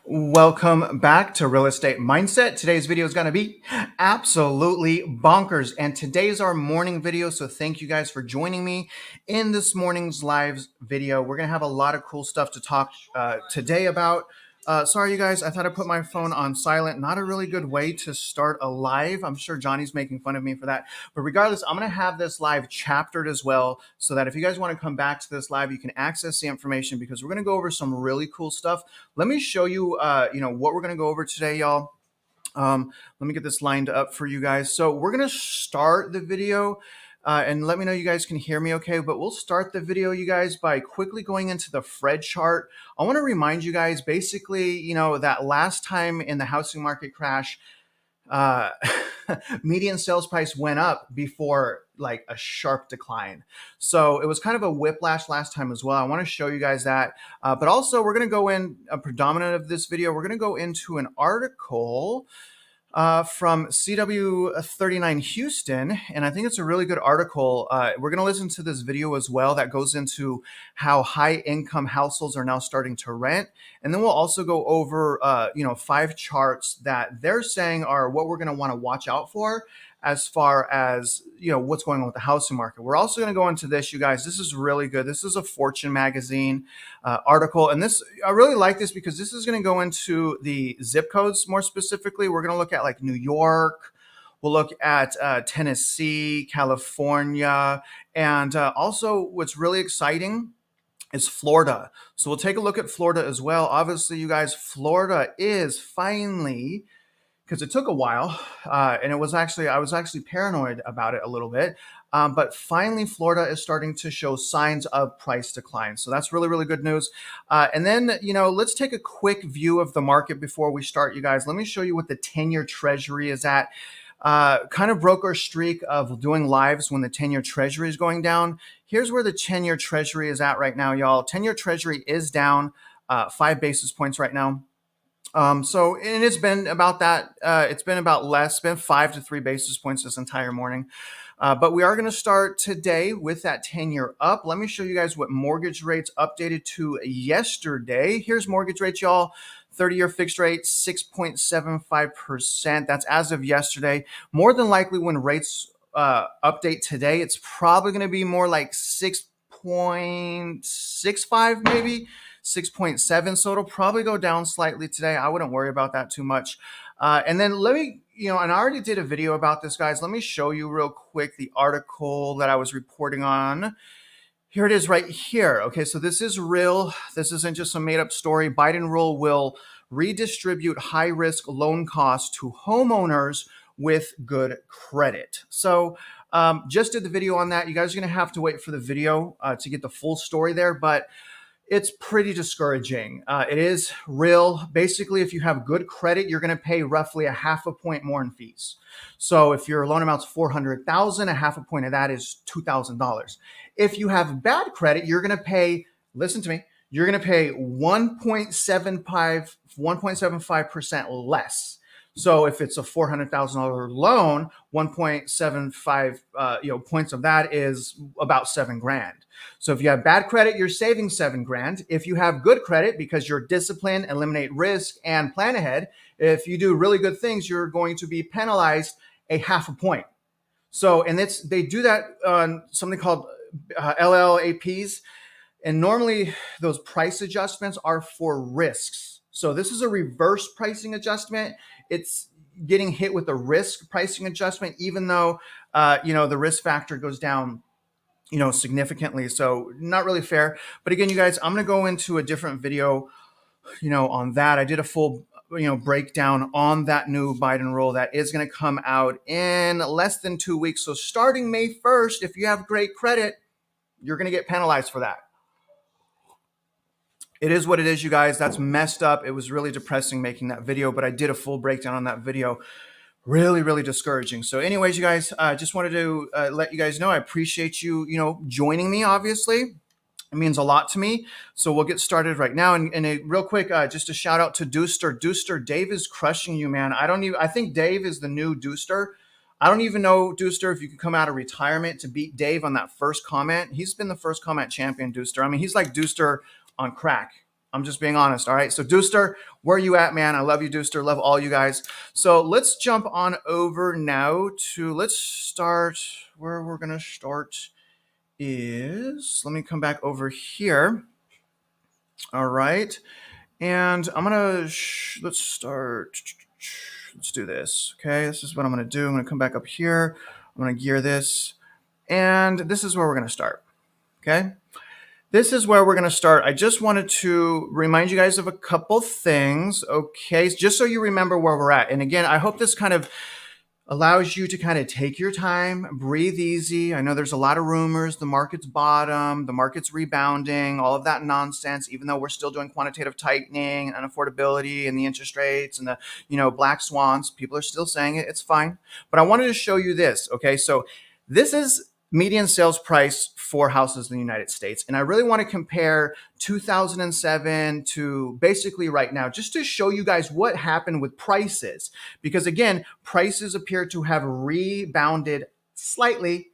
Welcome back to Real Estate Mindset. Today's video is going to be absolutely bonkers. And today's our morning video. So thank you guys for joining me in this morning's live video. We're going to have a lot of cool stuff to talk today about. Sorry, you guys, I thought I put my phone on silent. Not a really good way to start a live. I'm sure Johnny's making fun of me for that. But regardless, I'm going to have this live chaptered as well so that if you guys want to come back to this live, you can access the information because we're going to go over some really cool stuff. Let me show you, what we're going to go over today, y'all. Let me get this lined up for you guys. So we're going to start the video and let me know you guys can hear me okay, but we'll start the video, you guys, by quickly going into the Fred chart. I want to remind you guys, basically, that last time in the housing market crash, uh, median sales price went up before like a sharp decline. So it was kind of a whiplash last time as well. I want to show you guys that. But also we're going to go in a predominant of this video. We're going to go into an article from CW39 Houston. And I think it's a really good article. We're going to listen to this video as well that goes into how high income households are now starting to rent. And then we'll also go over, 5 charts that they're saying are what we're going to want to watch out for as far as, what's going on with the housing market. We're also going to go into this, you guys. This is really good. This is a Fortune magazine article. And I really like this because this is going to go into the zip codes more specifically. We're going to look at like New York. We'll look at Tennessee, California, and also what's really exciting is Florida. So we'll take a look at Florida as well. Obviously, you guys, Florida is finally, because it took a while, and I was actually paranoid about it a little bit. But finally, Florida is starting to show signs of price decline. So that's really, really good news. And then, let's take a quick view of the market before we start, you guys. Let me show you what the 10-year Treasury is at. Kind of broke our streak of doing lives when the 10-year Treasury is going down. Here's where the 10-year Treasury is at right now, y'all. 10-year Treasury is down 5 basis points right now. And it's been about that. It's been about less, been 5 to 3 basis points this entire morning. But we are going to start today with that 10-year up. Let me show you guys what mortgage rates updated to yesterday. Here's mortgage rates, y'all. 30-year fixed rate, 6.75%. That's as of yesterday. More than likely when rates update today, it's probably going to be more like 6.65 maybe. 6.7. So it'll probably go down slightly today. I wouldn't worry about that too much. And then let me, and I already did a video about this, guys. Let me show you real quick the article that I was reporting on. Here it is right here. Okay, so this is real. This isn't just some made up story. Biden rule will redistribute high risk loan costs to homeowners with good credit. So just did the video on that. You guys are going to have to wait for the video to get the full story there. But it's pretty discouraging. It is real. Basically, if you have good credit, you're going to pay roughly a half a point more in fees. So if your loan amount's $400,000, a half a point of that is $2,000. If you have bad credit, you're going to pay, listen to me, you're going to pay 1.75% less. So if it's a $400,000 loan, 1.75 points of that is about $7,000. So if you have bad credit, you're saving $7,000. If you have good credit, because you're disciplined, eliminate risk, and plan ahead, if you do really good things, you're going to be penalized a half a point. So, and they do that on something called LLAPs. And normally those price adjustments are for risks. So this is a reverse pricing adjustment. It's getting hit with a risk pricing adjustment, even though, the risk factor goes down, significantly. So not really fair. But again, you guys, I'm going to go into a different video, on that. I did a full, breakdown on that new Biden rule that is going to come out in less than 2 weeks. So starting May 1st, if you have great credit, you're going to get penalized for that. It is what it is, you guys. That's messed up. It was really depressing making that video, but I did a full breakdown on that video. Really, really discouraging. So anyways, you guys, just wanted to let you guys know I appreciate you, joining me, obviously. It means a lot to me. So we'll get started right now. And real quick, just a shout out to Dooster. Dooster, Dave is crushing you, man. I think Dave is the new Dooster. I don't even know, Dooster, if you could come out of retirement to beat Dave on that first comment. He's been the first comment champion, Dooster. I mean, he's like Dooster on crack. I'm just being honest. All right. So Deuster, where you at, man? I love you, Deuster. Love all you guys. So let's jump on over now to, let's start where we're going to start is, let me come back over here. All right. And I'm going to, let's start. Let's do this. Okay. This is what I'm going to do. I'm going to come back up here. I'm going to gear this. And this is where we're going to start. Okay. This is where we're going to start. I just wanted to remind you guys of a couple things, okay, just so you remember where we're at. And again, I hope this kind of allows you to kind of take your time, breathe easy. I know there's a lot of rumors, the market's bottom, the market's rebounding, all of that nonsense, even though we're still doing quantitative tightening and affordability and the interest rates and the, black swans. People are still saying it. It's fine. But I wanted to show you this, okay? So this is median sales price for houses in the United States. And I really want to compare 2007 to basically right now, just to show you guys what happened with prices. Because again, prices appear to have rebounded slightly.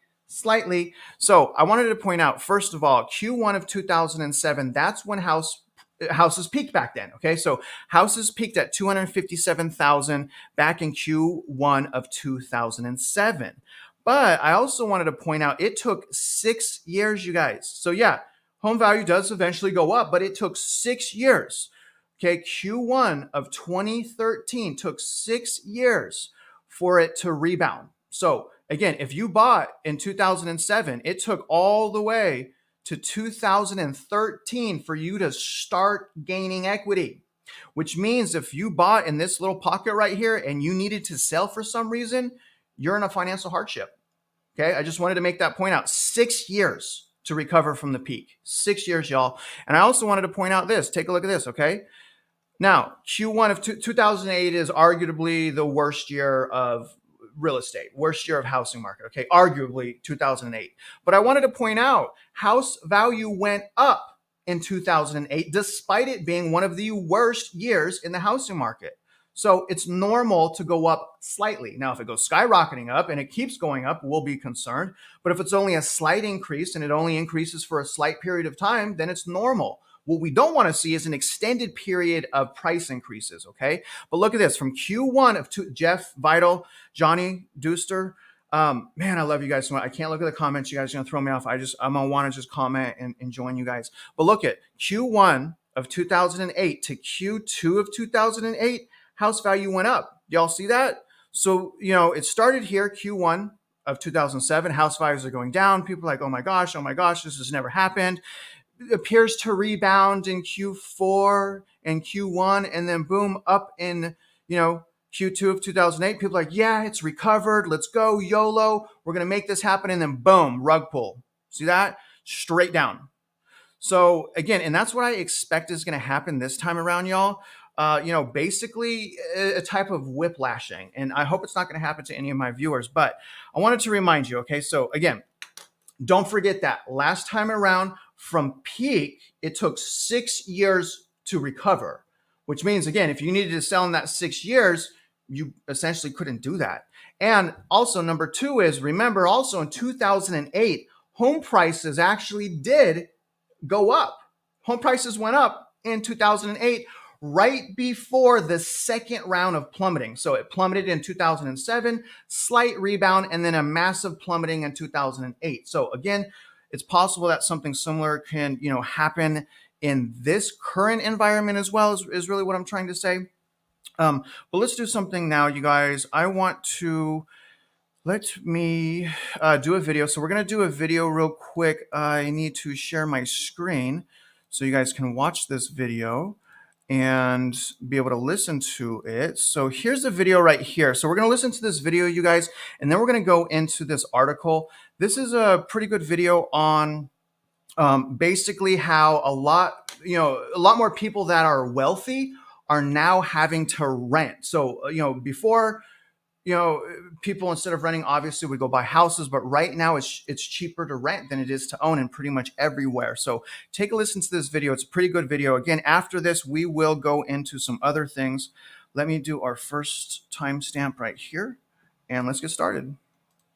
So I wanted to point out, first of all, Q1 of 2007, that's when houses peaked back then. Okay. So houses peaked at 257,000 back in Q1 of 2007. But I also wanted to point out it took 6 years, you guys. So yeah, home value does eventually go up, but it took 6 years. Okay, Q1 of 2013 took 6 years for it to rebound. So again, if you bought in 2007, it took all the way to 2013 for you to start gaining equity, which means if you bought in this little pocket right here and you needed to sell for some reason, you're in a financial hardship. Okay, I just wanted to make that point out. 6 years to recover from the peak. 6 years, y'all. And I also wanted to point out this. Take a look at this, okay? Now, Q1 of 2008 is arguably the worst year of real estate, worst year of housing market, okay? Arguably 2008. But I wanted to point out house value went up in 2008 despite it being one of the worst years in the housing market. So it's normal to go up slightly. Now, if it goes skyrocketing up and it keeps going up, we'll be concerned. But if it's only a slight increase and it only increases for a slight period of time, then it's normal. What we don't want to see is an extended period of price increases, okay? But look at this. From Q1 of Jeff, Vital, Johnny, Deuster, man, I love you guys so much. I can't look at the comments. You guys are going to throw me off. I'm going to want to just comment and join you guys. But look at Q1 of 2008 to Q2 of 2008. House value went up. Y'all see that? So, it started here, Q1 of 2007. House values are going down. People are like, oh my gosh, this has never happened. It appears to rebound in Q4 and Q1, and then boom, up in, Q2 of 2008. People are like, yeah, it's recovered. Let's go, YOLO. We're going to make this happen. And then boom, rug pull. See that? Straight down. So again, and that's what I expect is going to happen this time around, y'all. Basically a type of whiplashing. And I hope it's not going to happen to any of my viewers, but I wanted to remind you, okay? So again, don't forget that last time around from peak, it took 6 years to recover, which means, again, if you needed to sell in that 6 years, you essentially couldn't do that. And also number two is, remember also in 2008, home prices actually did go up. Home prices went up in 2008 right before the second round of plummeting. So it plummeted in 2007, slight rebound, and then a massive plummeting in 2008. So again, it's possible that something similar can, happen in this current environment as well, is really what I'm trying to say. But let's do something now, you guys. Let me do a video. So we're going to do a video real quick. I need to share my screen so you guys can watch this video and be able to listen to it. So here's the video right here. So we're going to listen to this video, you guys, and then we're going to go into this article. This is a pretty good video on basically how a lot more people that are wealthy are now having to rent. So, before, people instead of renting obviously would go buy houses, but right now it's cheaper to rent than it is to own in pretty much everywhere. So take a listen to this video. It's a pretty good video. Again, after this, we will go into some other things. Let me do our first timestamp right here and let's get started.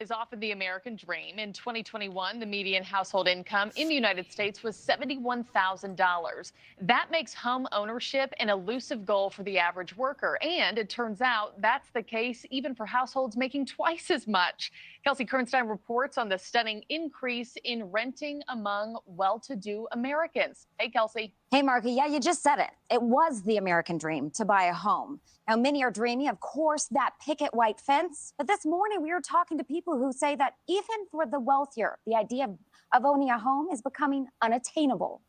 Is often the American dream. In 2021, the median household income in the United States was $71,000. That makes home ownership an elusive goal for the average worker. And it turns out that's the case even for households making twice as much. Kelsey Kernstein reports on the stunning increase in renting among well-to-do Americans. Hey, Kelsey. Hey, Marky. Yeah, you just said it. It was the American dream to buy a home. Now, many are dreaming, of course, that picket white fence. But this morning, we were talking to people who say that even for the wealthier, the idea of owning a home is becoming unattainable.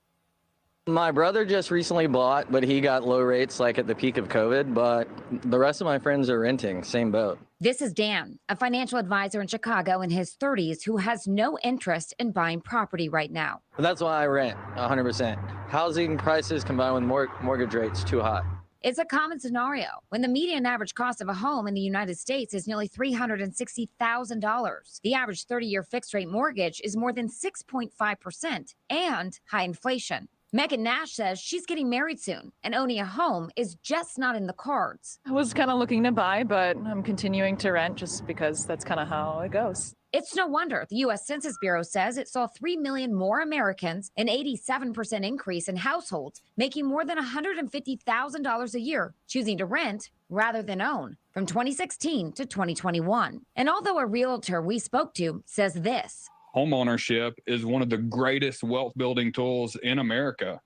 My brother just recently bought, but he got low rates like at the peak of COVID, but the rest of my friends are renting, same boat. This is Dan, a financial advisor in Chicago in his 30s who has no interest in buying property right now. But that's why I rent 100%. Housing prices combined with mortgage rates too high. It's a common scenario when the median average cost of a home in the United States is nearly $360,000. The average 30-year fixed rate mortgage is more than 6.5% and high inflation. Megan Nash says she's getting married soon and owning a home is just not in the cards. I was kind of looking to buy, but I'm continuing to rent just because that's kind of how it goes. It's no wonder the U.S. Census Bureau says it saw 3 million more Americans, an 87% increase in households making more than $150,000 a year, choosing to rent rather than own from 2016 to 2021. And although a realtor we spoke to says this, homeownership is one of the greatest wealth building tools in America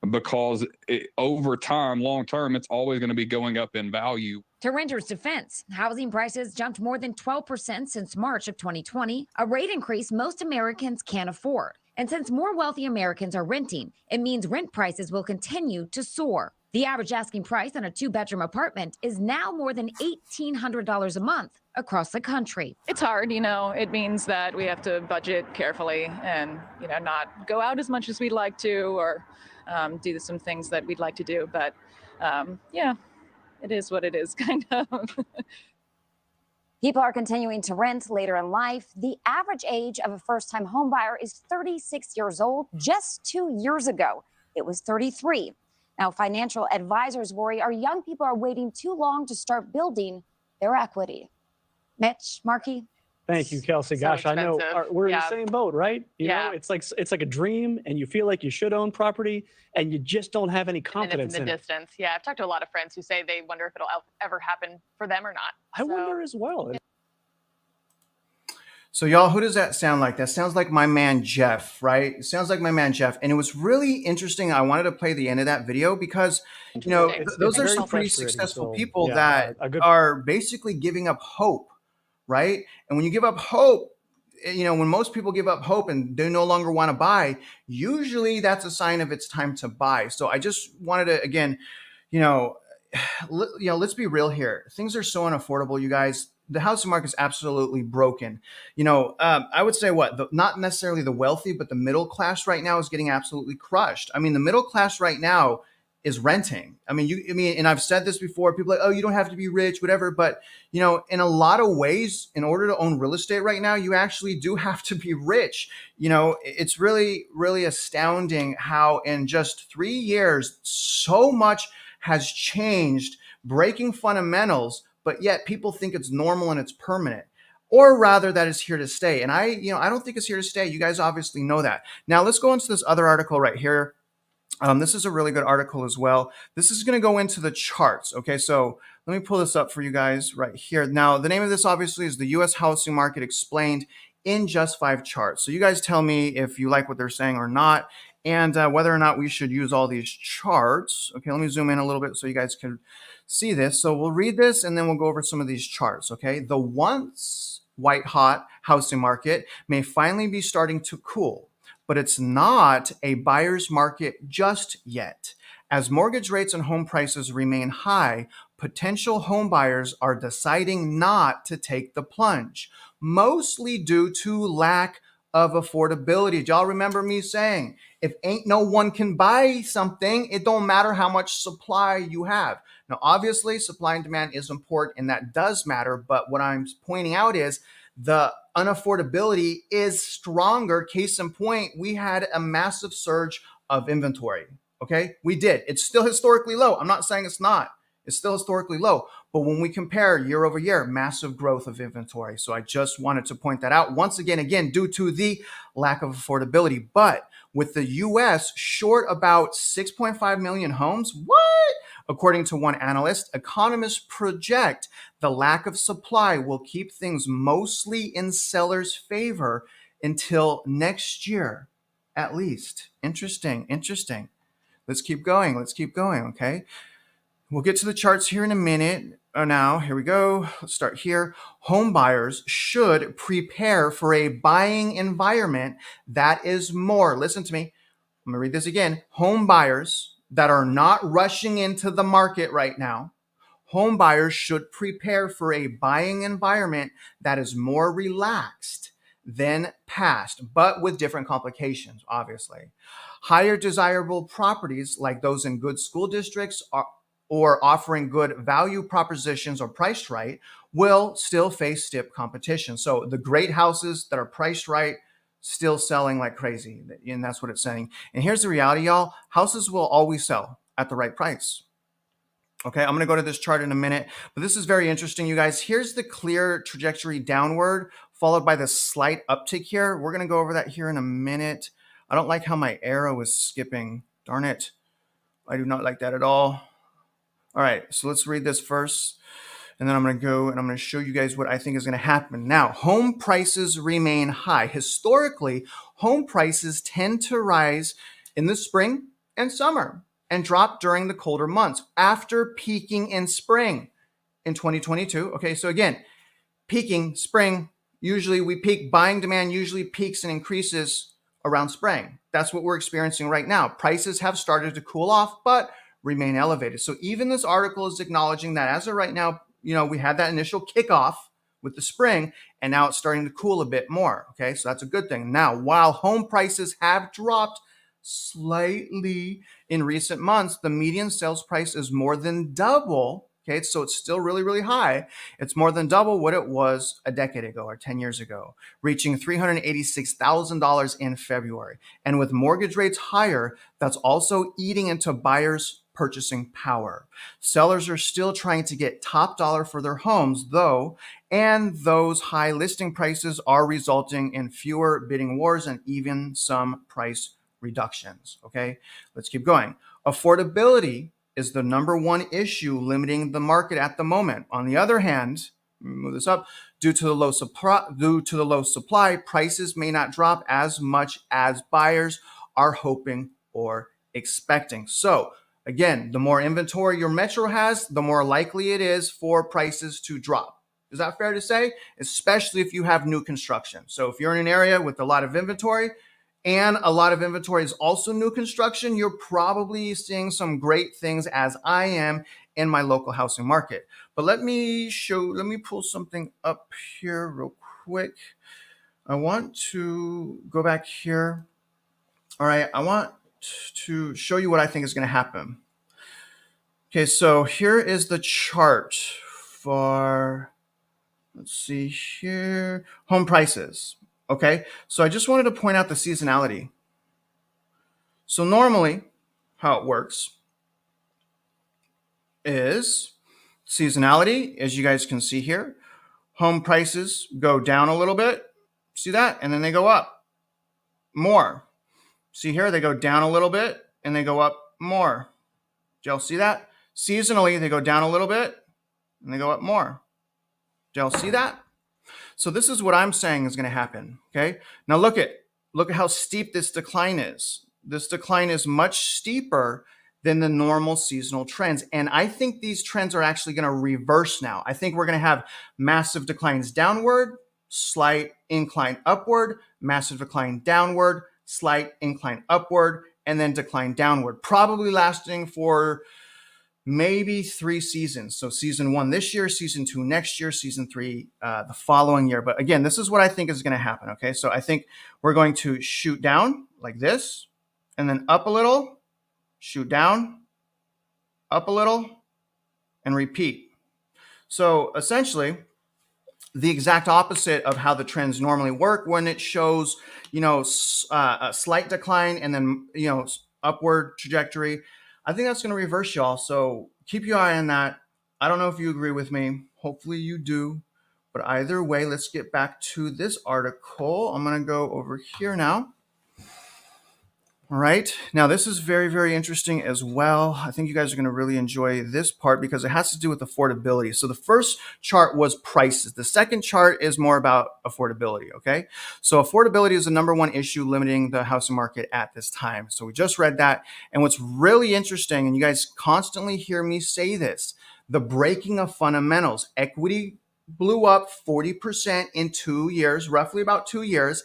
because over time, long term, it's always going to be going up in value. To renters' defense, housing prices jumped more than 12% since March of 2020, a rate increase most Americans can't afford. And since more wealthy Americans are renting, it means rent prices will continue to soar. The average asking price on a 2-bedroom apartment is now more than $1,800 a month across the country. It's hard, it means that we have to budget carefully and, not go out as much as we'd like to or do some things that we'd like to do. But yeah, it is what it is, kind of. People are continuing to rent later in life. The average age of a first-time homebuyer is 36 years old. Just 2 years ago, it was 33. Now, financial advisors worry our young people are waiting too long to start building their equity. Mitch, Marky. Thank you, Kelsey. Gosh, I know we're in the same boat, right? You know, it's like a dream, and you feel like you should own property, and you just don't have any confidence in the distance. Yeah, I've talked to a lot of friends who say they wonder if it'll ever happen for them or not. I wonder as well. So y'all, who does that sound like? That sounds like my man Jeff, right? It sounds like my man Jeff. And it was really interesting. I wanted to play the end of that video because, those are some pretty successful people that are basically giving up hope, right? And when you give up hope, when most people give up hope and they no longer want to buy, usually that's a sign of it's time to buy. So I just wanted to, again, let's be real here. Things are so unaffordable, you guys. The housing market is absolutely broken. I would say not necessarily the wealthy, but the middle class right now is getting absolutely crushed. I mean, the middle class right now is renting. And I've said this before, people are like, oh, you don't have to be rich, whatever. But, in a lot of ways, in order to own real estate right now, you actually do have to be rich. It's really, really astounding how in just 3 years, so much has changed, breaking fundamentals, but yet people think it's normal and it's permanent, or rather that it's here to stay. And I don't think it's here to stay. You guys obviously know that. Now let's go into this other article right here. This is a really good article as well. This is going to go into the charts. Okay, so let me pull this up for you guys right here. Now, the name of this obviously is the U.S. Housing Market Explained in Just 5 Charts. So you guys tell me if you like what they're saying or not, and whether or not we should use all these charts. Okay, let me zoom in a little bit so you guys can see this. So we'll read this and then we'll go over some of these charts. Okay, the once white hot housing market may finally be starting to cool, but it's not a buyer's market just yet. As mortgage rates and home prices remain high, potential home buyers are deciding not to take the plunge, mostly due to lack of affordability. Do y'all remember me saying, if ain't no one can buy something, it don't matter how much supply you have. Now, obviously, supply and demand is important and that does matter. But what I'm pointing out is the unaffordability is stronger. Case in point, we had a massive surge of inventory. Okay, we did. It's still historically low. I'm not saying it's not. It's still historically low. But when we compare year over year, massive growth of inventory. So I just wanted to point that out once again, due to the lack of affordability. But with the US short about 6.5 million homes, what? According to one analyst, economists project the lack of supply will keep things mostly in sellers' favor until next year, at least. Interesting. Let's keep going, okay? We'll get to the charts here in a minute. Now, here we go. Let's start here. Home buyers should prepare for a buying environment that is more, listen to me, I'm gonna read this again. Home buyers that are not rushing into the market right now, home buyers should prepare for a buying environment that is more relaxed than past, but with different complications, obviously. Higher desirable properties like those in good school districts or offering good value propositions or priced right will still face stiff competition. So the great houses that are priced right, still selling like crazy. And that's what it's saying. And here's the reality, y'all. Houses will always sell at the right price. Okay, I'm going to go to this chart in a minute, but this is very interesting, you guys. Here's the clear trajectory downward, followed by the slight uptick here. We're going to go over that here in a minute. I don't like how my arrow is skipping. Darn it. I do not like that at all. All right, so let's read this first, and then I'm going to go and I'm going to show you guys what I think is going to happen. Now, home prices remain high. Historically, home prices tend to rise in the spring and summer and drop during the colder months after peaking in spring in 2022. Okay, so again, peaking spring, usually we peak, buying demand usually peaks and increases around spring. That's what we're experiencing right now. Prices have started to cool off, but remain elevated. So even this article is acknowledging that as of right now, we had that initial kickoff with the spring, and now it's starting to cool a bit more. Okay, so that's a good thing. Now, while home prices have dropped slightly in recent months, the median sales price is more than double. Okay, so it's still really, really high. It's more than double what it was a decade ago or 10 years ago, reaching $386,000 in February. And with mortgage rates higher, that's also eating into buyers' purchasing power. Sellers are still trying to get top dollar for their homes, though, and those high listing prices are resulting in fewer bidding wars and even some price reductions. Okay, let's keep going. Affordability is the number one issue limiting the market at the moment. On the other hand, move this up, due to the low supply, prices may not drop as much as buyers are hoping or expecting. So again, the more inventory your metro has, the more likely it is for prices to drop. Is that fair to say? Especially if you have new construction. So if you're in an area with a lot of inventory, and a lot of inventory is also new construction, you're probably seeing some great things, as I am in my local housing market. But let me pull something up here real quick. I want to go back here. All right, I want to show you what I think is going to happen. Okay, so here is the chart for, let's see here, home prices. Okay, so I just wanted to point out the seasonality. So normally how it works is seasonality, as you guys can see here, home prices go down a little bit. See that? And then they go up more. See here, they go down a little bit and they go up more. Do y'all see that? Seasonally, they go down a little bit and they go up more. Do y'all see that? So this is what I'm saying is going to happen. Okay. Now look at how steep this decline is. This decline is much steeper than the normal seasonal trends. And I think these trends are actually going to reverse now. I think we're going to have massive declines downward, slight incline upward, massive decline downward, slight incline upward, and then decline downward, probably lasting for maybe 3 seasons. So season 1 this year, season 2 next year, season 3 the following year. But again, this is what I think is going to happen. Okay, so I think we're going to shoot down like this, and then up a little, shoot down, up a little, and repeat. So essentially, the exact opposite of how the trends normally work when it shows, a slight decline and then, upward trajectory. I think that's going to reverse, y'all. So keep your eye on that. I don't know if you agree with me. Hopefully you do. But either way, let's get back to this article. I'm going to go over here now. All right. Now, this is very, very interesting as well. I think you guys are going to really enjoy this part because it has to do with affordability. So the first chart was prices. The second chart is more about affordability. Okay. So affordability is the number one issue limiting the housing market at this time. So we just read that. And what's really interesting, and you guys constantly hear me say this, the breaking of fundamentals. Equity blew up 40% in 2 years, roughly about 2 years.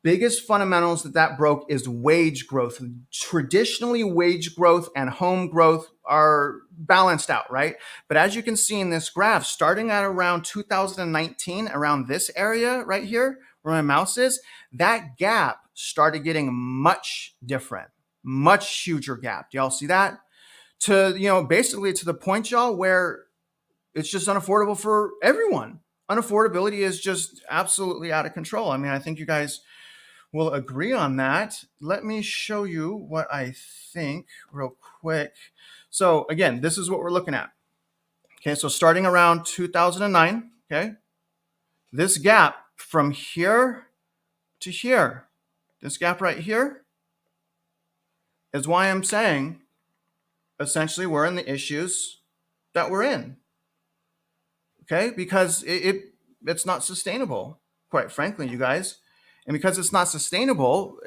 Biggest fundamentals that broke is wage growth. Traditionally, wage growth and home growth are balanced out, right? But as you can see in this graph, starting at around 2019, around this area right here, where my mouse is, that gap started getting much different, much huger gap. Do y'all see that? To, basically to the point, y'all, where it's just unaffordable for everyone. Unaffordability is just absolutely out of control. I mean, I think you guys will agree on that. Let me show you what I think real quick. So again, this is what we're looking at. Okay, so starting around 2009, okay, this gap from here to here, this gap right here is why I'm saying essentially we're in the issues that we're in. Okay, because it's not sustainable, quite frankly, you guys. And because it's not sustainable,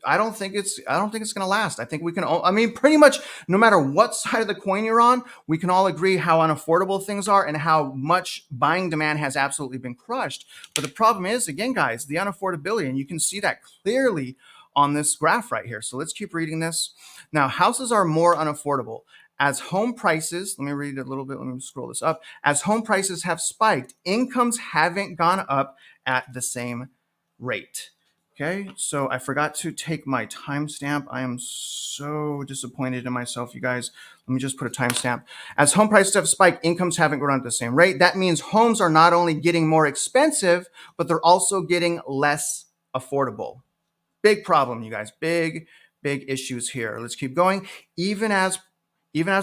I don't think it's going to last. I think we can all, I mean, pretty much no matter what side of the coin you're on, we can all agree how unaffordable things are and how much buying demand has absolutely been crushed. But the problem is, again, guys, the unaffordability, and you can see that clearly on this graph right here. So let's keep reading this. Now, houses are more unaffordable. As home prices, let me read it a little bit. Let me scroll this up. As home prices have spiked, incomes haven't gone up at the same rate. Okay, so I forgot to take my timestamp. I am so disappointed in myself, you guys. Let me just put a timestamp. As home prices have spiked, incomes haven't grown at the same rate. That means homes are not only getting more expensive, but they're also getting less affordable. Big problem, you guys. Big issues here. Let's keep going. Even as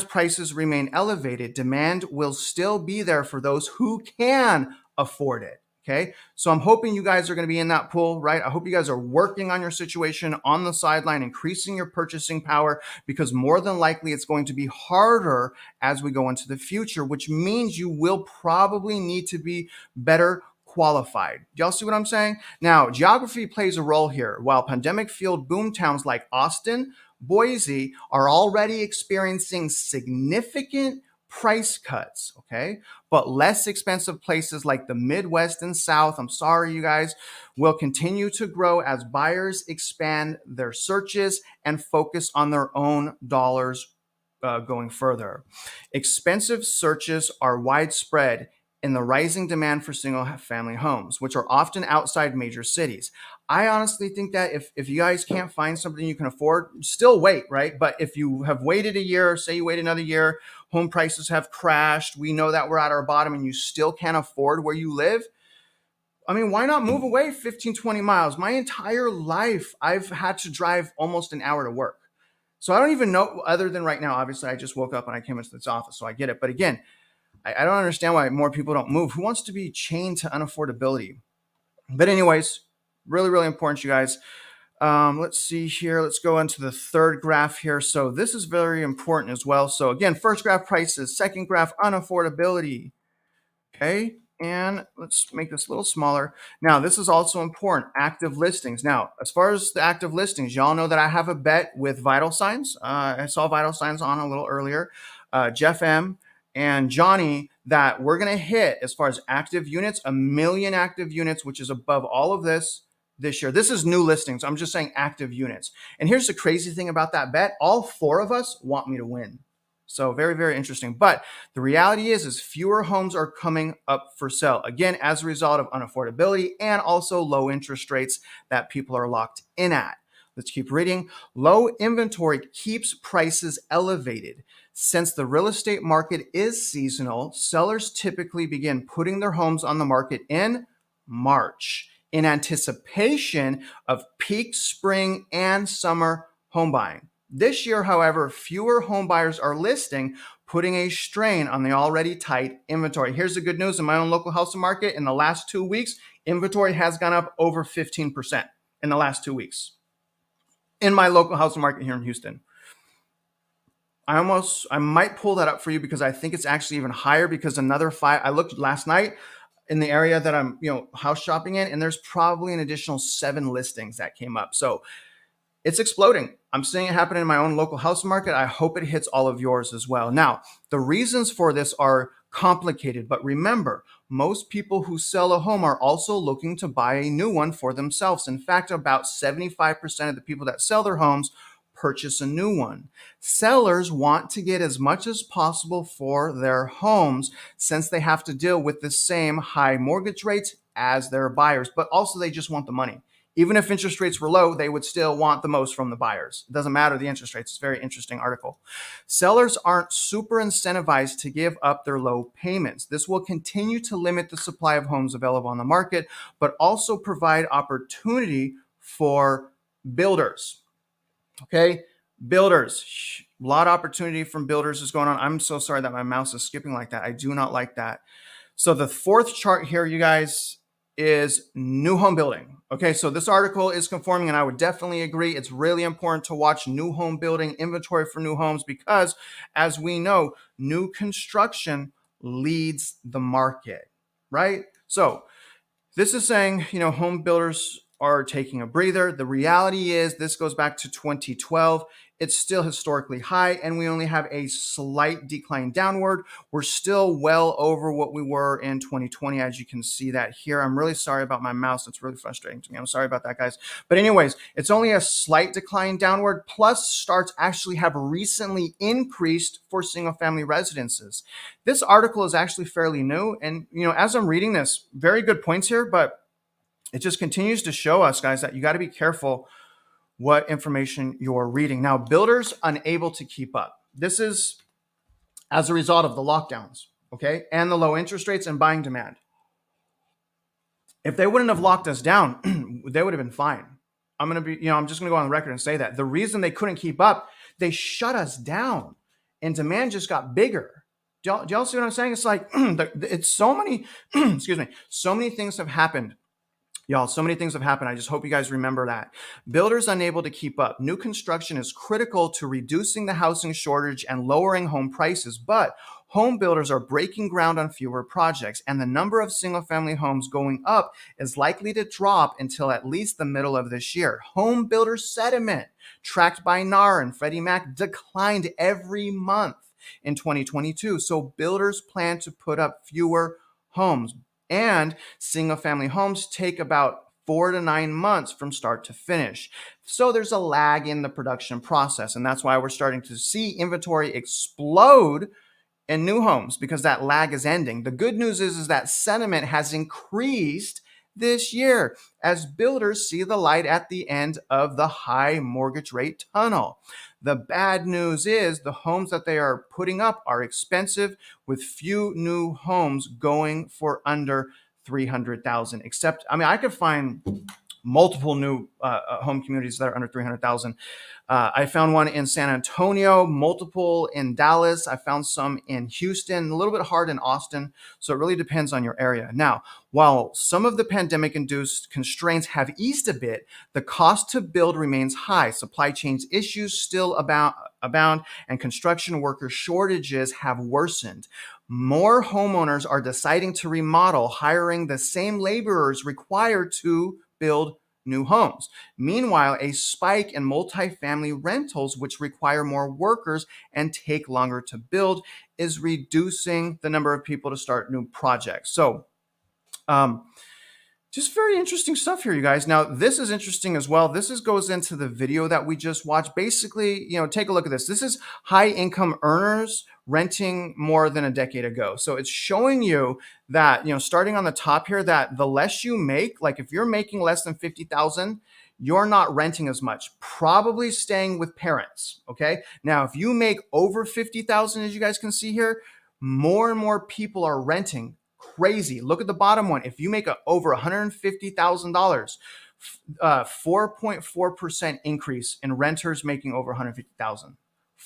prices remain elevated, demand will still be there for those who can afford it. Okay, so I'm hoping you guys are going to be in that pool, right? I hope you guys are working on your situation on the sideline, increasing your purchasing power, because more than likely it's going to be harder as we go into the future, which means you will probably need to be better qualified. Do y'all see what I'm saying? Now, geography plays a role here. While pandemic-fueled boom towns like Austin, Boise are already experiencing significant price cuts, okay? But less expensive places like the Midwest and South, I'm sorry, you guys, will continue to grow as buyers expand their searches and focus on their own dollars going further. Expensive searches are widespread in the rising demand for single-family homes, which are often outside major cities. I honestly think that if you guys can't find something you can afford, still wait, right? But if you have waited a year, say you wait another year, home prices have crashed, we know that we're at our bottom and you still can't afford where you live, I mean, why not move away 15, 20 miles? My entire life, I've had to drive almost an hour to work. So I don't even know, other than right now, obviously I just woke up and I came into this office, so I get it. But again, I don't understand why more people don't move. Who wants to be chained to unaffordability? But anyways, really, really important, you guys. Let's see here. Let's go into the third graph here. So this is very important as well. So again, first graph prices, second graph unaffordability. Okay, and let's make this a little smaller. Now, this is also important, active listings. Now, as far as the active listings, y'all know that I have a bet with Vital Signs. I saw Vital Signs on a little earlier. Jeff M. and Johnny, that we're going to hit, as far as active units, 1 million active units, which is above all of this year. This is new listings. I'm just saying active units. And here's the crazy thing about that bet. All 4 of us want me to win. So very, very interesting. But the reality is fewer homes are coming up for sale. Again, as a result of unaffordability and also low interest rates that people are locked in at. Let's keep reading. Low inventory keeps prices elevated. Since the real estate market is seasonal, sellers typically begin putting their homes on the market in March in anticipation of peak spring and summer home buying. This year, however, fewer home buyers are listing, putting a strain on the already tight inventory. Here's the good news. In my own local housing market, in the last 2 weeks, inventory has gone up over 15% in the last 2 weeks. In my local housing market here in Houston. I might pull that up for you because I think it's actually even higher, because another 5, I looked last night in the area that I'm, house shopping in, and there's probably an additional 7 listings that came up. So it's exploding. I'm seeing it happen in my own local house market. I hope it hits all of yours as well. Now, the reasons for this are complicated, but remember, most people who sell a home are also looking to buy a new one for themselves. In fact, about 75% of the people that sell their homes purchase a new one. Sellers want to get as much as possible for their homes, since they have to deal with the same high mortgage rates as their buyers, but also they just want the money. Even if interest rates were low, they would still want the most from the buyers. It doesn't matter the interest rates. It's a very interesting article. Sellers aren't super incentivized to give up their low payments. This will continue to limit the supply of homes available on the market, but also provide opportunity for builders. Okay, builders, a lot of opportunity from builders is going on. I'm so sorry that my mouse is skipping like that. I do not like that. So the 4th chart here, you guys, is new home building. Okay, so this article is conforming, and I would definitely agree. It's really important to watch new home building inventory for new homes, because as we know, new construction leads the market, right? So this is saying, home builders are taking a breather. The reality is, this goes back to 2012. It's still historically high, and we only have a slight decline downward. We're still well over what we were in 2020, as you can see that here. I'm really sorry about my mouse. It's really frustrating to me. I'm sorry about that, guys. But anyways, it's only a slight decline downward, plus starts actually have recently increased for single-family residences. This article is actually fairly new, and as I'm reading this, very good points here, but it just continues to show us, guys, that you got to be careful what information you're reading. Now, builders unable to keep up. This is as a result of the lockdowns, okay, and the low interest rates and buying demand. If they wouldn't have locked us down, they would have been fine. I'm just going to go on the record and say that. The reason they couldn't keep up, they shut us down, and demand just got bigger. Do y'all see what I'm saying? It's like, it's so many, excuse me, so many things have happened. Y'all, so many things have happened. I just hope you guys remember that. Builders unable to keep up. New construction is critical to reducing the housing shortage and lowering home prices, but home builders are breaking ground on fewer projects, and the number of single-family homes going up is likely to drop until at least the middle of this year. Home builder sentiment, tracked by NAR and Freddie Mac, declined every month in 2022, so builders plan to put up fewer homes. And single-family homes take about 4 to 9 months from start to finish. So there's a lag in the production process, and that's why we're starting to see inventory explode in new homes, because that lag is ending. The good news is that sentiment has increased this year as builders see the light at the end of the high mortgage rate tunnel. The bad news is the homes that they are putting up are expensive, with few new homes going for under $300,000. Except, I could find multiple new home communities that are under $300,000. I found one in San Antonio, multiple in Dallas. I found some in Houston, a little bit hard in Austin. So it really depends on your area. Now, while some of the pandemic-induced constraints have eased a bit, the cost to build remains high. Supply chain issues still abound, and construction worker shortages have worsened. More homeowners are deciding to remodel, hiring the same laborers required to build new homes. Meanwhile, a spike in multifamily rentals, which require more workers and take longer to build, is reducing the number of people to start new projects. So, just very interesting stuff here, you guys. Now, this is interesting as well. This goes into the video that we just watched. Basically, take a look at this. This is high income earners renting more than a decade ago. So it's showing you that, starting on the top here, that the less you make, like if you're making less than 50,000, you're not renting as much, probably staying with parents. Okay. Now, if you make over 50,000, as you guys can see here, more and more people are renting. Crazy. Look at the bottom one. If you make over $150,000, 4.4% increase in renters making over $150,000.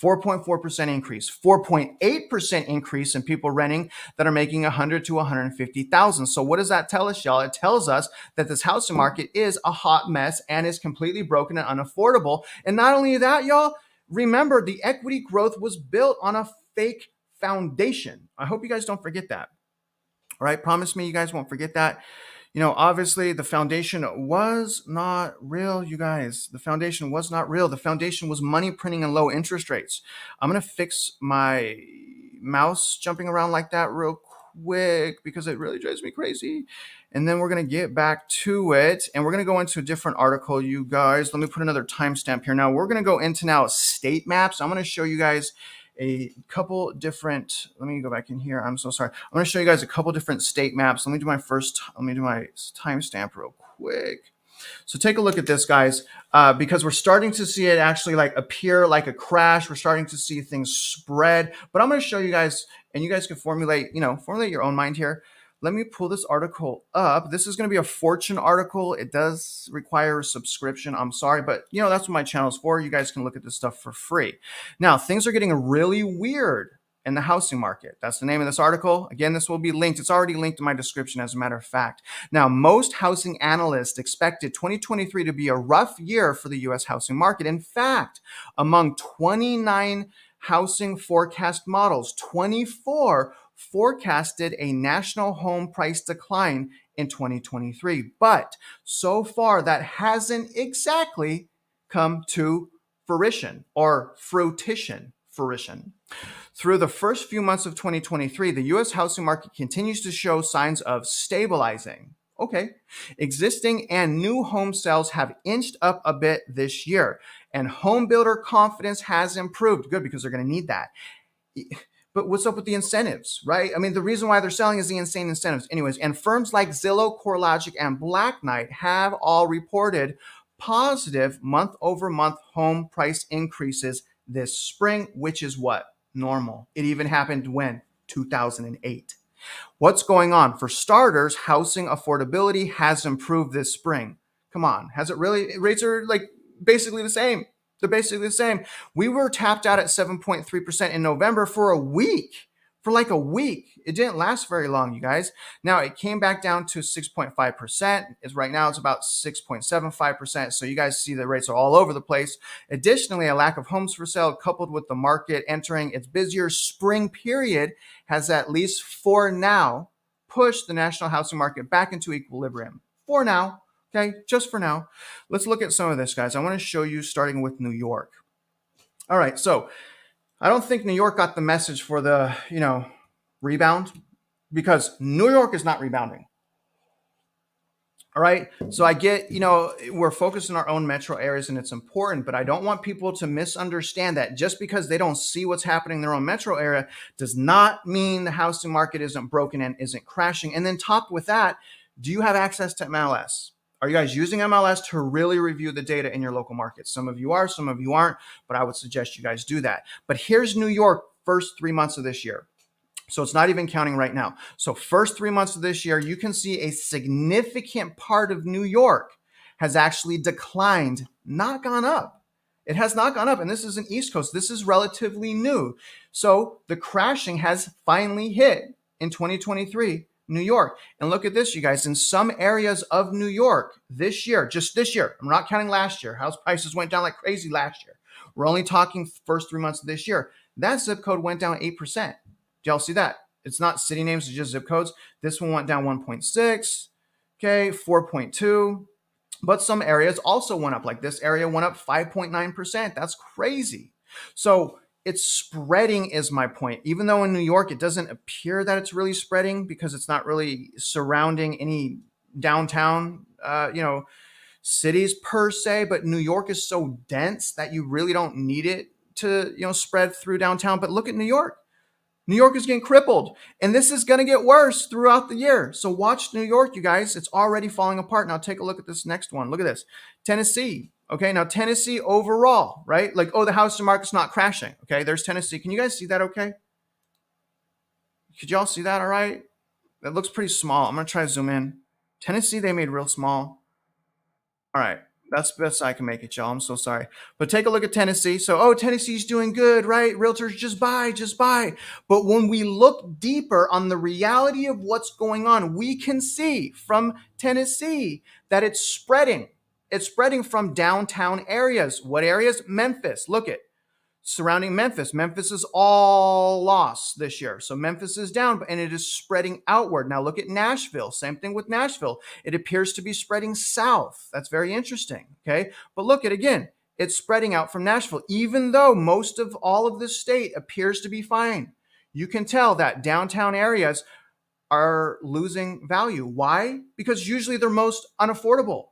4.4% increase, 4.8% increase in people renting that are making 100 to 150,000. So what does that tell us, y'all? It tells us that this housing market is a hot mess and is completely broken and unaffordable. And not only that, y'all, remember the equity growth was built on a fake foundation. I hope you guys don't forget that. All right, promise me you guys won't forget that. You know, obviously the foundation was not real, you guys. The foundation was not real. The foundation was money printing and low interest rates. I'm going to fix my mouse jumping around like that real quick because it really drives me crazy. And then we're going to get back to it and we're going to go into a different article, you guys. Let me put another timestamp here. Now we're going to go into now state maps. I'm going to show you guys a couple different, let me go back in here. I'm so sorry. I'm going to show you guys a couple different state maps. Let me do my timestamp real quick. So take a look at this, guys, because we're starting to see it actually like appear like a crash. We're starting to see things spread, but I'm going to show you guys, and you guys can formulate your own mind here. Let me pull this article up. This is going to be a Fortune article. It does require a subscription. I'm sorry, but that's what my channel is for. You guys can look at this stuff for free. Now, things are getting really weird in the housing market. That's the name of this article. Again, this will be linked. It's already linked in my description, as a matter of fact. Now, most housing analysts expected 2023 to be a rough year for the U.S. housing market. In fact, among 29 housing forecast models, 24 forecasted a national home price decline in 2023. But so far, that hasn't exactly come to fruition. Through the first few months of 2023, the U.S. housing market continues to show signs of stabilizing. Okay. Existing and new home sales have inched up a bit this year, and home builder confidence has improved. Good, because they're going to need that. But what's up with the incentives, right? I mean, the reason why they're selling is the insane incentives. Anyways, and firms like Zillow, CoreLogic, and Black Knight have all reported positive month-over-month home price increases this spring, which is what? Normal. It even happened when? 2008. What's going on? For starters, housing affordability has improved this spring. Come on. Has it really? Rates are like basically the same. They're basically the same. We were tapped out at 7.3% in November for a week. For like a week. It didn't last very long, you guys. Now it came back down to 6.5%. Right now it's about 6.75%. So you guys see the rates are all over the place. Additionally, a lack of homes for sale coupled with the market entering its busier spring period has, at least for now, pushed the national housing market back into equilibrium. For now. Okay, just for now. Let's look at some of this, guys. I want to show you starting with New York. All right, so I don't think New York got the message for the, rebound, because New York is not rebounding. All right, so I get, we're focused on our own metro areas and it's important, but I don't want people to misunderstand that just because they don't see what's happening in their own metro area does not mean the housing market isn't broken and isn't crashing. And then topped with that, do you have access to MLS? Are you guys using MLS to really review the data in your local market? Some of you are, some of you aren't, but I would suggest you guys do that. But here's New York first 3 months of this year. So it's not even counting right now. So first 3 months of this year, you can see a significant part of New York has actually declined, not gone up. It has not gone up. And this is an East Coast. This is relatively new. So the crashing has finally hit in 2023. New York. And look at this, you guys. In some areas of New York this year, just this year, I'm not counting last year. House prices went down like crazy last year. We're only talking first 3 months of this year. That zip code went down 8%. Do y'all see that? It's not city names, it's just zip codes. This one went down 1.6, okay, 4.2. But some areas also went up. Like this area went up 5.9%. That's crazy. So it's spreading is my point. Even though in New York, it doesn't appear that it's really spreading because it's not really surrounding any downtown, cities per se. But New York is so dense that you really don't need it to, spread through downtown. But look at New York. New York is getting crippled, and this is going to get worse throughout the year. So watch New York, you guys. It's already falling apart. Now take a look at this next one. Look at this. Tennessee. Okay, now Tennessee overall, right? Like, oh, the housing market's not crashing. Okay, there's Tennessee. Can you guys see that okay? Could y'all see that all right? That looks pretty small. I'm going to try to zoom in. Tennessee, they made real small. All right. That's the best I can make it, y'all. I'm so sorry. But take a look at Tennessee. So, oh, Tennessee's doing good, right? Realtors, just buy, just buy. But when we look deeper on the reality of what's going on, we can see from Tennessee that it's spreading. It's spreading from downtown areas. What areas? Memphis. Look at surrounding Memphis. Memphis is all lost this year. So Memphis is down, and it is spreading outward. Now look at Nashville. Same thing with Nashville. It appears to be spreading south. That's very interesting. Okay. But look at again, it's spreading out from Nashville, even though most of all of this state appears to be fine. You can tell that downtown areas are losing value. Why? Because usually they're most unaffordable.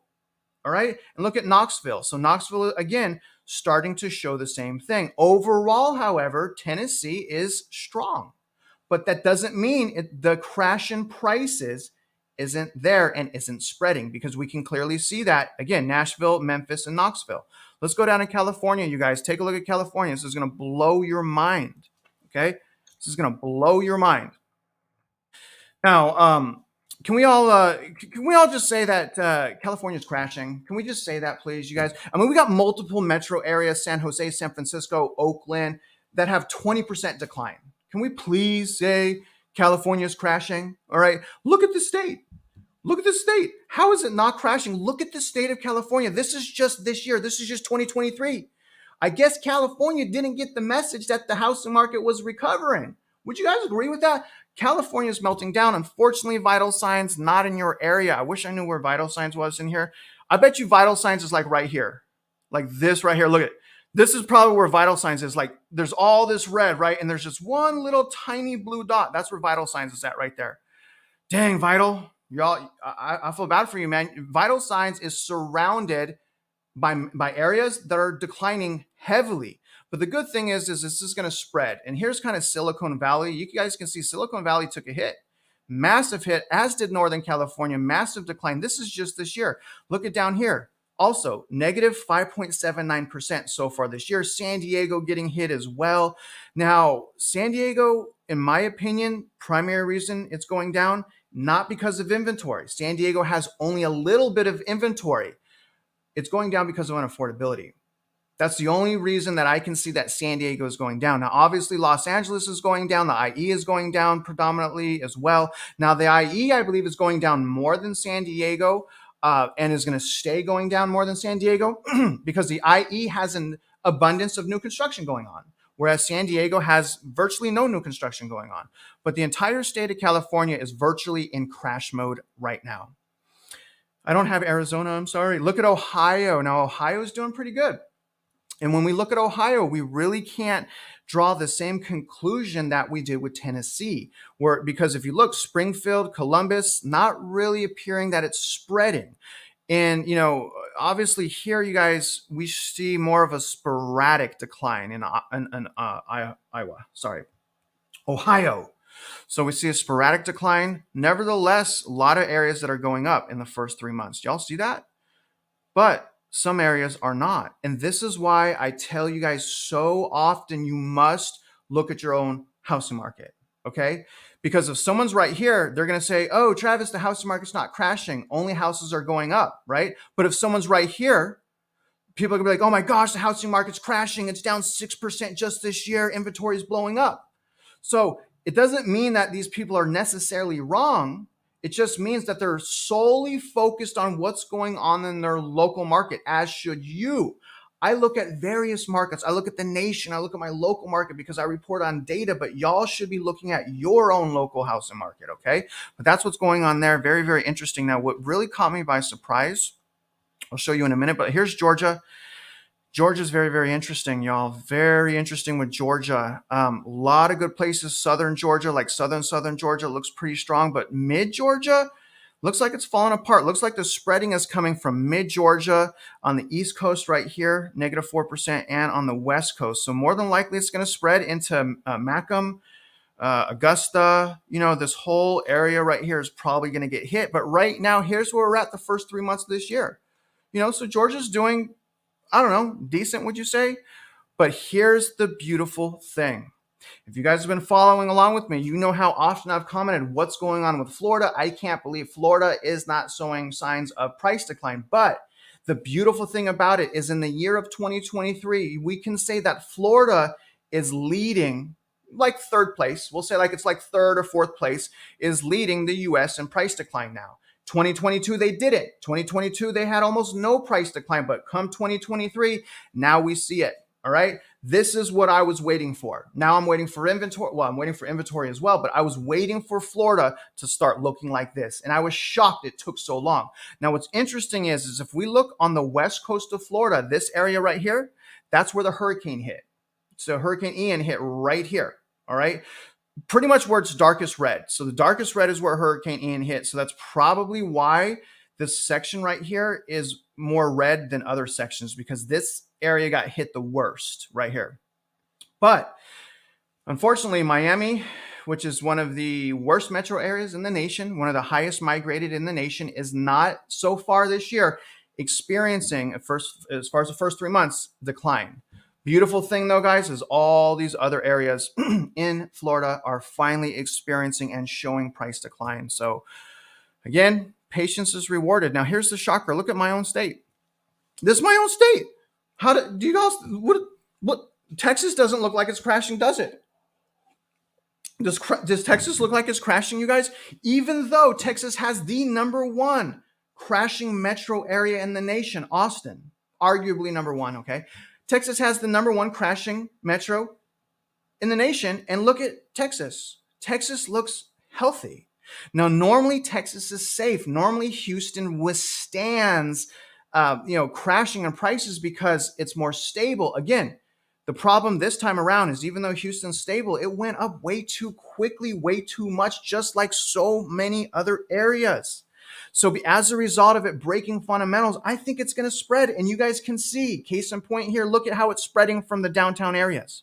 All right. And look at Knoxville. So Knoxville, again, starting to show the same thing. Overall, however, Tennessee is strong. But that doesn't mean the crash in prices isn't there and isn't spreading, because we can clearly see that. Again, Nashville, Memphis, and Knoxville. Let's go down to California, you guys. Take a look at California. This is going to blow your mind. Okay. This is going to blow your mind. Now, can we all just say that California is crashing? Can we just say that, please, you guys? I mean, we got multiple metro areas, San Jose, San Francisco, Oakland, that have 20% decline. Can we please say California is crashing? All right. Look at the state. Look at the state. How is it not crashing? Look at the state of California. This is just this year. This is just 2023. I guess California didn't get the message that the housing market was recovering. Would you guys agree with that? California is melting down. Unfortunately, Vital Signs not in your area. I wish I knew where Vital Signs was in here. I bet you Vital Signs is like right here, like this right here. Look at it. This is probably where Vital Signs is. Like there's all this red, right? And there's just one little tiny blue dot. That's where Vital Signs is at right there. Dang, Vital. Y'all, I feel bad for you, man. Vital Signs is surrounded by areas that are declining heavily. But the good thing is this is going to spread. And here's kind of Silicon Valley. You guys can see Silicon Valley took a hit, massive hit, as did Northern California, massive decline. This is just this year. Look at down here. Also, negative 5.79% so far this year. San Diego getting hit as well. Now, San Diego, in my opinion, primary reason it's going down, not because of inventory. San Diego has only a little bit of inventory. It's going down because of unaffordability. That's the only reason that I can see that San Diego is going down. Now, obviously, Los Angeles is going down. The IE is going down predominantly as well. Now, the IE, I believe, is going down more than San Diego and is going to stay going down more than San Diego because the IE has an abundance of new construction going on, whereas San Diego has virtually no new construction going on. But the entire state of California is virtually in crash mode right now. I don't have Arizona, I'm sorry. Look at Ohio. Now, Ohio is doing pretty good. And when we look at Ohio, we really can't draw the same conclusion that we did with Tennessee, because if you look, Springfield, Columbus, not really appearing that it's spreading. And, obviously here, you guys, we see more of a sporadic decline in Ohio. So we see a sporadic decline. Nevertheless, a lot of areas that are going up in the first 3 months. Y'all see that? But some areas are not. And this is why I tell you guys so often, you must look at your own housing market, okay? Because if someone's right here, they're going to say, oh, Travis, the housing market's not crashing. Only houses are going up, right? But if someone's right here, people are going to be like, oh my gosh, the housing market's crashing. It's down 6% just this year. Inventory is blowing up. So it doesn't mean that these people are necessarily wrong. It just means that they're solely focused on what's going on in their local market, as should you. I look at various markets. I look at the nation. I look at my local market because I report on data, but y'all should be looking at your own local housing market, okay? But that's what's going on there. Very, very interesting. Now, what really caught me by surprise, I'll show you in a minute, but here's Georgia. Georgia's very, very interesting, y'all. Very interesting with Georgia. A lot of good places. Southern Georgia, like southern Georgia, looks pretty strong. But mid-Georgia looks like it's falling apart. Looks like the spreading is coming from mid-Georgia on the East Coast right here, negative 4%, and on the West Coast. So more than likely, it's going to spread into Macomb, Augusta. This whole area right here is probably going to get hit. But right now, here's where we're at the first 3 months of this year. So Georgia's doing, I don't know, decent, would you say? But here's the beautiful thing. If you guys have been following along with me, you know how often I've commented what's going on with Florida. I can't believe Florida is not showing signs of price decline. But The beautiful thing about it is in the year of 2023, we can say that Florida is leading like third place. We'll say like it's like third or fourth place is leading the US in price decline now. 2022, they did it. 2022, they had almost no price decline, but come 2023, now we see it. All right. This is what I was waiting for. Now I'm waiting for inventory. Well, I'm waiting for inventory as well, but I was waiting for Florida to start looking like this. And I was shocked it took so long. Now, what's interesting is if we look on the west coast of Florida, this area right here, that's where the hurricane hit. So Hurricane Ian hit right here. All right. Pretty much where it's darkest red. So the darkest red is where Hurricane Ian hit. So that's probably why this section right here is more red than other sections, because this area got hit the worst right here. But unfortunately, Miami, which is one of the worst metro areas in the nation, one of the highest migrated in the nation, is not so far this year experiencing, as far as the first 3 months, decline. Beautiful thing though, guys, is all these other areas in Florida are finally experiencing and showing price decline. So again, patience is rewarded. Now here's the shocker. Look at my own state. This is my own state. How do you guys, what Texas doesn't look like it's crashing, does it? Does Texas look like it's crashing, you guys? Even though Texas has the #1 crashing metro area in the nation, Austin, arguably #1, okay? Texas has the #1 crashing metro in the nation, and look at Texas. Texas looks healthy. Now, normally Texas is safe. Normally Houston withstands crashing in prices because it's more stable. Again, the problem this time around is even though Houston's stable, it went up way too quickly, way too much, just like so many other areas. So as a result of it breaking fundamentals, I think it's going to spread. And you guys can see, case in point here, look at how it's spreading from the downtown areas.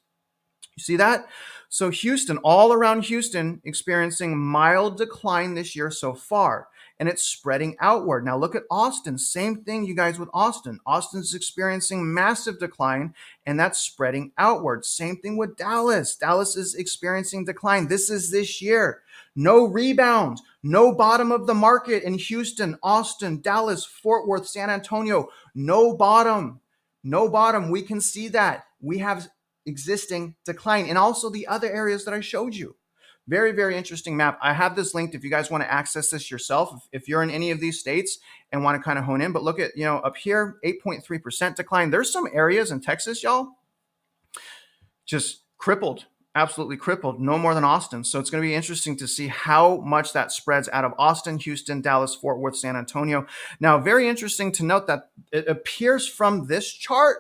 You see that? So Houston, all around Houston, experiencing mild decline this year so far. And it's spreading outward. Now look at Austin. Same thing, you guys, with Austin. Austin's experiencing massive decline, and that's spreading outward. Same thing with Dallas. Dallas is experiencing decline. This is this year. No rebound, no bottom of the market in Houston, Austin, Dallas, Fort Worth, San Antonio. No bottom. No bottom. We can see that. We have existing decline. And also the other areas that I showed you. Very, very interesting map. I have this linked if you guys want to access this yourself, if you're in any of these states and want to kind of hone in. But look at, up here, 8.3% decline. There's some areas in Texas, y'all, just crippled, absolutely crippled, no more than Austin. So it's going to be interesting to see how much that spreads out of Austin, Houston, Dallas, Fort Worth, San Antonio. Now, very interesting to note that it appears from this chart,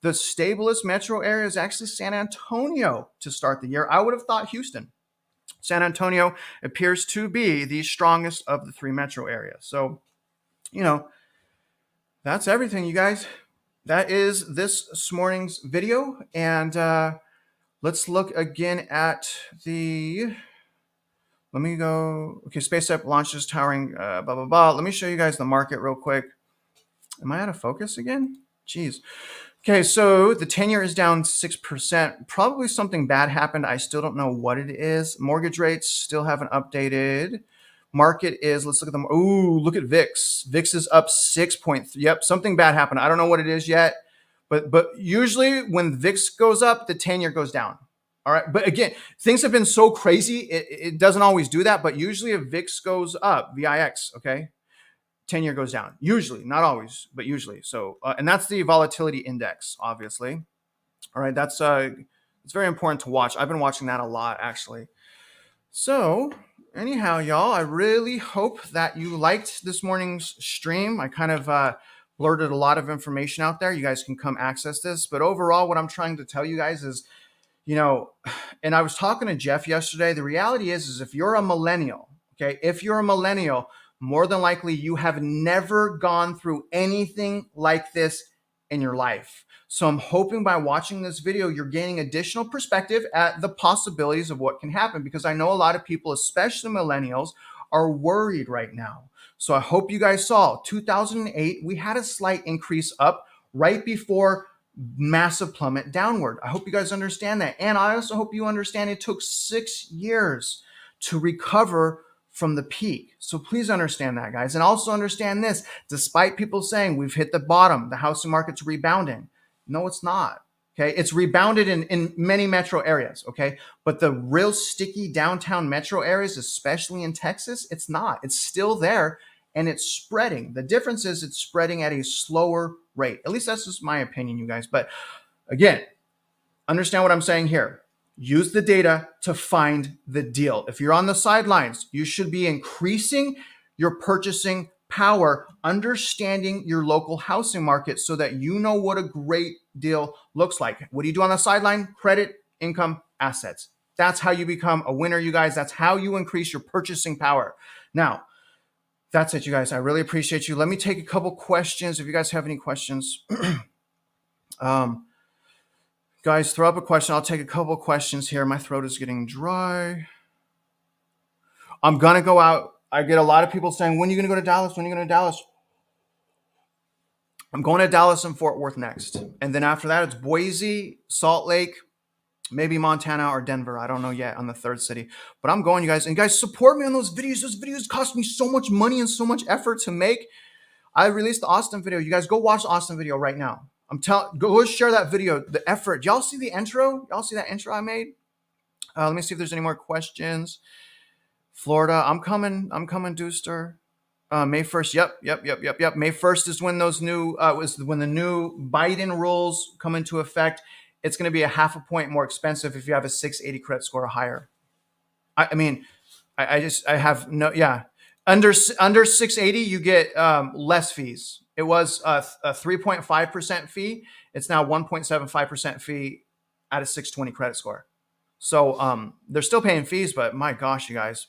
the stablest metro area is actually San Antonio to start the year. I would have thought Houston. San Antonio appears to be the strongest of the 3 metro areas. So, that's everything, you guys. That is this morning's video. And let's look again at let me go. Okay, SpaceX launches towering, blah, blah, blah. Let me show you guys the market real quick. Am I out of focus again? Jeez. Okay, so the 10-year is down 6%. Probably something bad happened. I still don't know what it is. Mortgage rates still haven't updated. Market is, let's look at them. Ooh, look at VIX. VIX is up 6.3. Yep, something bad happened. I don't know what it is yet. But usually when VIX goes up, the 10-year goes down. All right. But again, things have been so crazy. It doesn't always do that. But usually if VIX goes up, VIX, okay, 10-year goes down. Usually, not always, but usually. So, and that's the volatility index, obviously. All right, that's it's very important to watch. I've been watching that a lot, actually. So, anyhow, y'all, I really hope that you liked this morning's stream. I kind of blurted a lot of information out there. You guys can come access this. But overall, what I'm trying to tell you guys is, and I was talking to Jeff yesterday. The reality is if you're a millennial, okay, if you're a millennial, more than likely you have never gone through anything like this in your life. So I'm hoping by watching this video, you're gaining additional perspective at the possibilities of what can happen, because I know a lot of people, especially millennials, are worried right now. So I hope you guys saw 2008, we had a slight increase up right before massive plummet downward. I hope you guys understand that. And I also hope you understand it took 6 years to recover from the peak. So please understand that, guys. And also understand this, despite people saying we've hit the bottom, the housing market's rebounding. No, it's not. Okay. It's rebounded in many metro areas. Okay. But the real sticky downtown metro areas, especially in Texas, it's not. It's still there and it's spreading. The difference is it's spreading at a slower rate. At least that's just my opinion, you guys. But again, understand what I'm saying here. Use the data to find the deal. If you're on the sidelines, you should be increasing your purchasing power, understanding your local housing market so that you know what a great deal looks like. What do you do on the sideline? Credit, income, assets. That's how you become a winner, you guys. That's how you increase your purchasing power. Now, that's it, you guys. I really appreciate you. Let me take a couple questions. If you guys have any questions, guys, throw up a question. I'll take a couple questions here. My throat is getting dry. I'm going to go out. I get a lot of people saying, when are you going to go to Dallas? When are you going to Dallas? I'm going to Dallas and Fort Worth next. And then after that, it's Boise, Salt Lake, maybe Montana or Denver. I don't know yet on the third city. But I'm going, you guys. And guys, support me on those videos. Those videos cost me so much money and so much effort to make. I released the Austin video. You guys go watch the Austin video right now. Go share that video, the effort. Y'all see the intro? Y'all see that intro I made? Let me see if there's any more questions. Florida, I'm coming, Dooster. May 1st. Yep. May 1st is when those new, when the new Biden rules come into effect. It's going to be a 0.5 point more expensive if you have a 680 credit score or higher. I have no, yeah. Under 680, you get less fees. It was a 3.5% fee. It's now 1.75% fee at a 620 credit score. So they're still paying fees, but my gosh, you guys.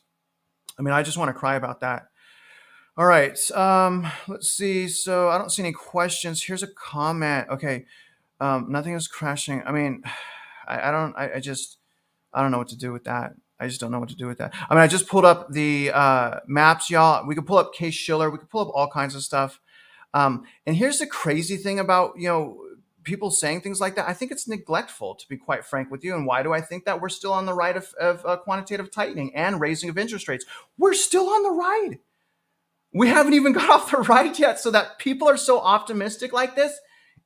I mean, I just want to cry about that. All right. Let's see. So I don't see any questions. Here's a comment. Okay. Nothing is crashing. I mean, I don't know what to do with that. I just don't know what to do with that. I mean, I just pulled up the maps, y'all. We could pull up Case-Shiller. We could pull up all kinds of stuff. And here's the crazy thing about, people saying things like that. I think it's neglectful, to be quite frank with you. And why do I think that? We're still on the ride of quantitative tightening and raising of interest rates. We're still on the ride. We haven't even got off the ride yet. So that people are so optimistic like this,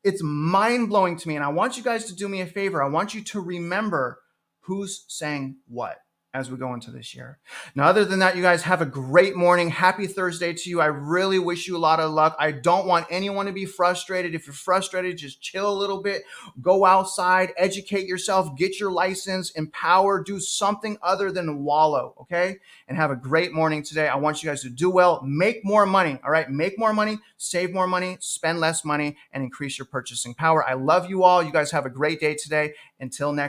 it's mind-blowing to me. And I want you guys to do me a favor. I want you to remember who's saying what as we go into this year. Now, other than that, you guys have a great morning. Happy Thursday to you. I really wish you a lot of luck. I don't want anyone to be frustrated. If you're frustrated, just chill a little bit. Go outside, educate yourself, get your license, empower, do something other than wallow, okay? And have a great morning today. I want you guys to do well, make more money, all right? Make more money, save more money, spend less money, and increase your purchasing power. I love you all. You guys have a great day today. Until next